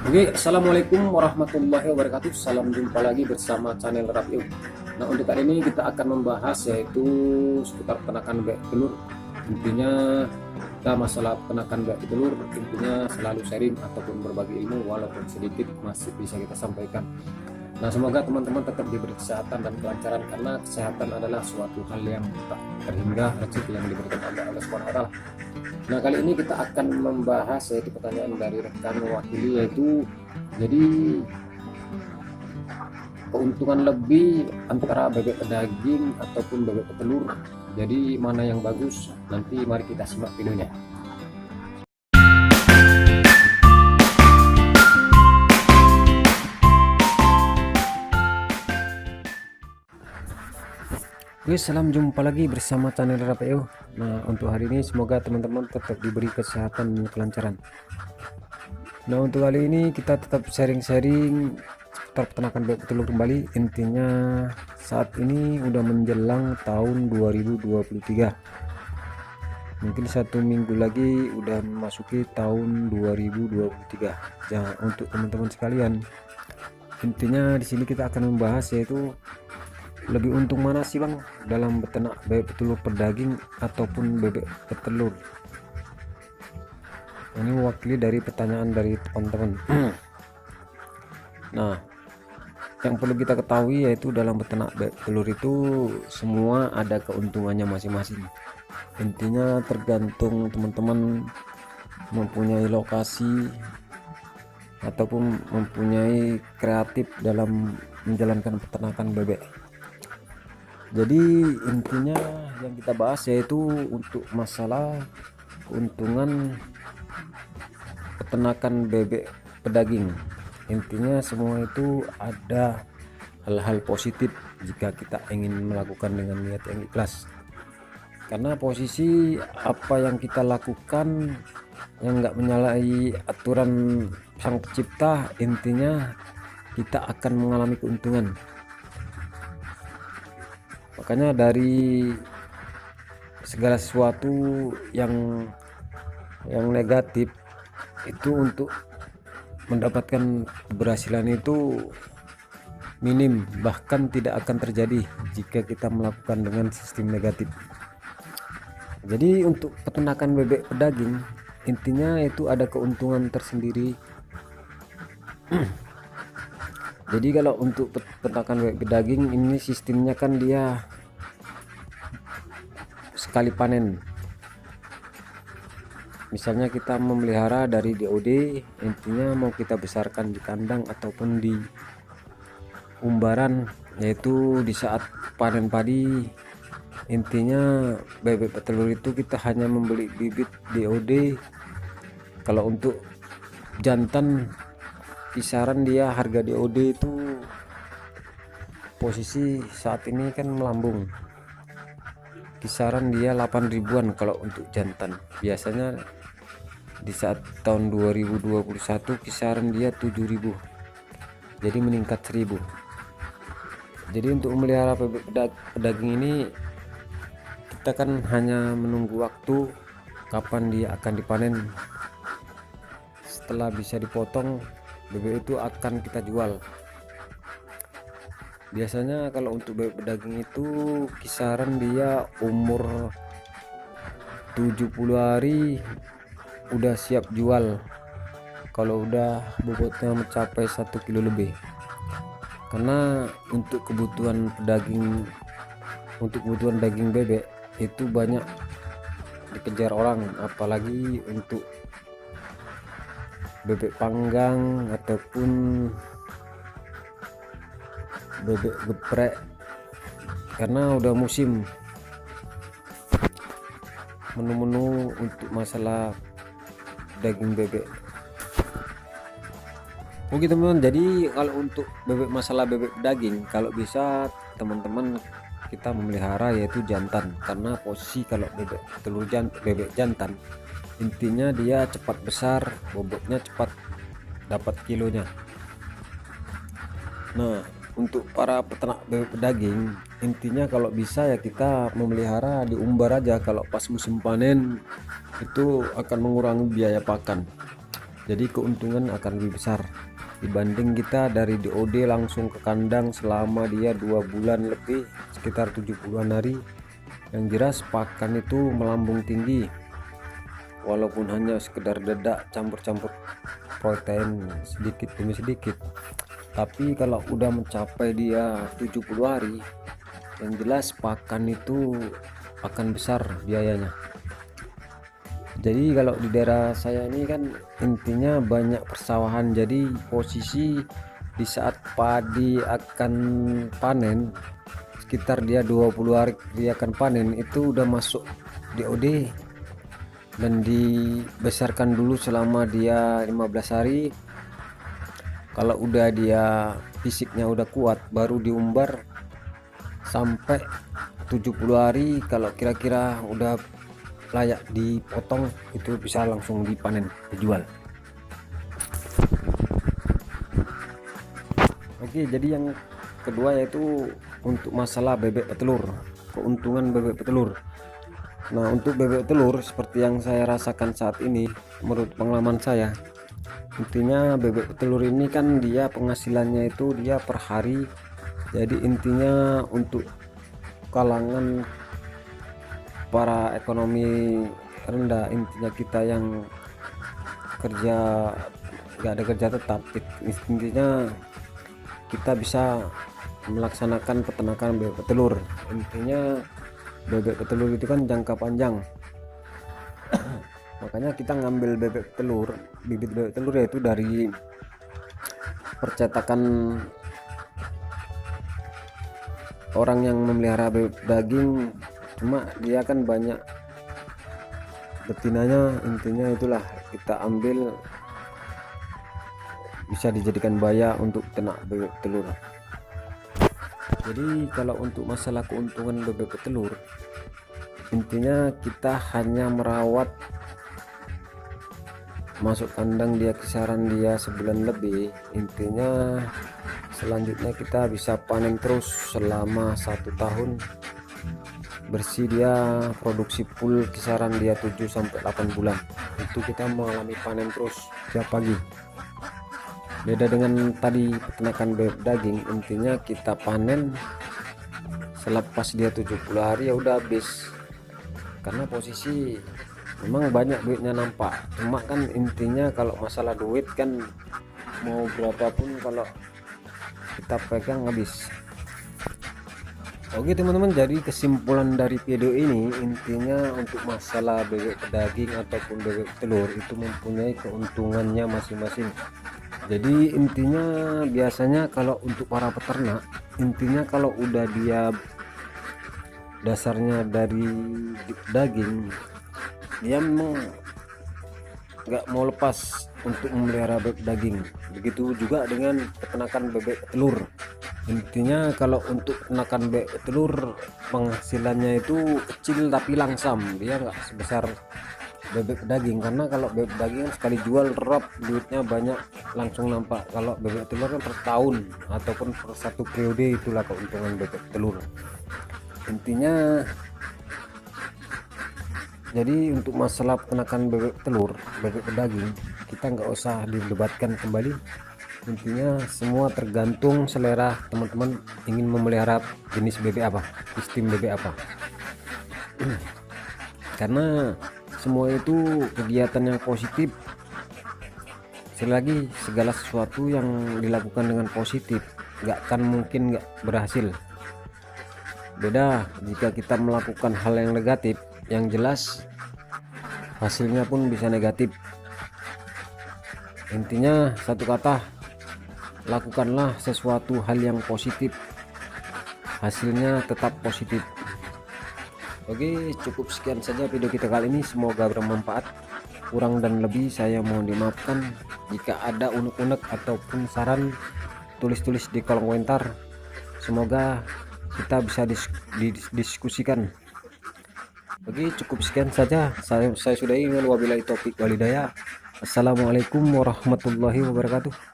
Oke, assalamualaikum warahmatullahi wabarakatuh. Salam jumpa lagi bersama channel Rafiu. Nah, untuk kali ini kita akan membahas yaitu seputar peternakan bebek telur. Intinya kita masalah peternakan bebek telur, intinya selalu sharing ataupun berbagi ilmu walaupun sedikit masih bisa kita sampaikan. Nah, semoga teman-teman tetap diberi kesehatan dan kelancaran karena kesehatan adalah suatu hal yang tak terhingga, rezeki yang diberikan oleh Allah SWT. Nah, kali ini kita akan membahas yaitu pertanyaan dari rekan mewakili, yaitu jadi keuntungan lebih antara bebek pedaging ataupun bebek petelur. Jadi mana yang bagus? Nanti mari kita simak videonya. Oke, salam jumpa lagi bersama channel Rafael. Nah, untuk hari ini semoga teman-teman tetap diberi kesehatan dan kelancaran. Nah, untuk kali ini kita tetap sharing-sharing seputar peternakan bebek telur kembali. Intinya saat ini udah menjelang tahun 2023. Mungkin 1 minggu lagi udah memasuki tahun 2023. Nah, untuk teman-teman sekalian, intinya di sini kita akan membahas yaitu lebih untung mana sih bang dalam beternak bebek petelur pedaging ataupun bebek petelur. Ini mewakili dari pertanyaan dari teman-teman. Nah, yang perlu kita ketahui yaitu dalam beternak bebek telur itu semua ada keuntungannya masing-masing. Intinya tergantung teman-teman mempunyai lokasi ataupun mempunyai kreatif dalam menjalankan peternakan bebek. Jadi intinya yang kita bahas yaitu untuk masalah keuntungan peternakan bebek pedaging. Intinya semua itu ada hal-hal positif jika kita ingin melakukan dengan niat yang ikhlas. Karena posisi apa yang kita lakukan yang nggak menyalahi aturan sang pencipta, intinya kita akan mengalami keuntungan. Makanya dari segala sesuatu yang negatif itu untuk mendapatkan keberhasilan itu minim, bahkan tidak akan terjadi jika kita melakukan dengan sistem negatif. Jadi untuk peternakan bebek pedaging intinya itu ada keuntungan tersendiri. Jadi kalau untuk peternakan bebek pedaging ini sistemnya kan dia sekali panen. Misalnya kita memelihara dari DOD, intinya mau kita besarkan di kandang ataupun di umbaran, yaitu di saat panen padi. Intinya bebek petelur itu kita hanya membeli bibit DOD. Kalau untuk jantan kisaran dia harga DOD itu posisi saat ini kan melambung, kisaran dia 8 ribuan kalau untuk jantan. Biasanya di saat tahun 2021 kisaran dia 7.000, jadi meningkat 1.000. Jadi untuk memelihara bebek pedaging ini kita kan hanya menunggu waktu kapan dia akan dipanen. Setelah bisa dipotong, bebek itu akan kita jual. Biasanya kalau untuk bebek pedaging itu kisaran dia umur 70 hari udah siap jual kalau udah bobotnya mencapai 1 kilo lebih. Karena untuk kebutuhan pedaging, untuk kebutuhan daging bebek itu banyak dikejar orang, apalagi untuk bebek panggang ataupun bebek geprek, karena udah musim menu-menu untuk masalah daging bebek. Oke teman-teman, jadi kalau untuk masalah bebek daging, kalau bisa teman-teman kita memelihara yaitu jantan, karena posisi kalau bebek jantan intinya dia cepat besar, bobotnya cepat dapat kilonya. Nah, untuk para peternak bebek pedaging intinya kalau bisa ya kita memelihara di umbar aja. Kalau pas musim panen itu akan mengurangi biaya pakan. Jadi keuntungan akan lebih besar dibanding kita dari DOD langsung ke kandang selama dia 2 bulan lebih, sekitar 70-an hari. Yang jelas pakan itu melambung tinggi, walaupun hanya sekedar dedak campur-campur protein sedikit demi sedikit. Tapi kalau udah mencapai dia 70 hari, yang jelas pakan itu akan besar biayanya. Jadi kalau di daerah saya ini kan intinya banyak persawahan, jadi posisi di saat padi akan panen, sekitar dia 20 hari dia akan panen, itu udah masuk DOD dan dibesarkan dulu selama dia 15 hari. Kalau udah dia fisiknya udah kuat, baru diumbar sampai 70 hari. Kalau kira-kira udah layak dipotong, itu bisa langsung dipanen dijual. Oke, jadi yang kedua yaitu untuk masalah bebek petelur, keuntungan bebek petelur. Nah, untuk bebek telur seperti yang saya rasakan saat ini, menurut pengalaman saya, intinya bebek petelur ini kan dia penghasilannya itu dia per hari. Jadi intinya untuk kalangan para ekonomi rendah, intinya kita yang kerja nggak ada kerja tetap, intinya kita bisa melaksanakan peternakan bebek petelur. Intinya bebek petelur itu kan jangka panjang, makanya kita ngambil bebek telur, bibit bebek telur yaitu dari percetakan orang yang memelihara bebek daging, cuma dia kan banyak betinanya. Intinya itulah kita ambil, bisa dijadikan baya untuk ternak bebek telur. Jadi kalau untuk masalah keuntungan bebek telur, intinya kita hanya merawat, masuk kandang dia kisaran dia sebulan lebih. Intinya selanjutnya kita bisa panen terus selama 1 tahun bersih, dia produksi full kisaran dia 7-8 bulan, itu kita mengalami panen terus tiap pagi. Beda dengan tadi peternakan bebek daging, intinya kita panen selepas dia 70 hari ya udah habis, karena posisi memang banyak duitnya nampak, cuma kan intinya kalau masalah duit kan mau berapapun kalau kita pegang habis. Oke teman-teman, jadi kesimpulan dari video ini, intinya untuk masalah bebek daging ataupun bebek telur itu mempunyai keuntungannya masing-masing. Jadi intinya biasanya kalau untuk para peternak, intinya kalau udah dia dasarnya dari daging, dia memang nggak mau lepas untuk memelihara bebek daging. Begitu juga dengan peternakan bebek telur. Intinya kalau untuk peternakan bebek telur penghasilannya itu kecil tapi langsam, dia nggak sebesar bebek daging, karena kalau bebek daging sekali jual rop duitnya banyak langsung nampak. Kalau bebek telur kan per tahun ataupun per 1 periode, itulah keuntungan bebek telur. Intinya jadi untuk masalah peternakan bebek telur, bebek daging, kita nggak usah didebatkan kembali. Intinya semua tergantung selera teman-teman ingin memelihara jenis bebek apa, sistem bebek apa. Karena semua itu kegiatan yang positif. Sekali lagi, segala sesuatu yang dilakukan dengan positif nggak akan mungkin nggak berhasil. Beda jika kita melakukan hal yang negatif, yang jelas hasilnya pun bisa negatif. Intinya satu kata, lakukanlah sesuatu hal yang positif, hasilnya tetap positif. Oke, cukup sekian saja video kita kali ini, semoga bermanfaat. Kurang dan lebih saya mohon dimaafkan. Jika ada unek-unek ataupun saran, tulis-tulis di kolom komentar, semoga kita bisa didiskusikan. Oke, cukup sekian saja, saya sudahi. Wabillahi taufik walhidayah. Assalamualaikum warahmatullahi wabarakatuh.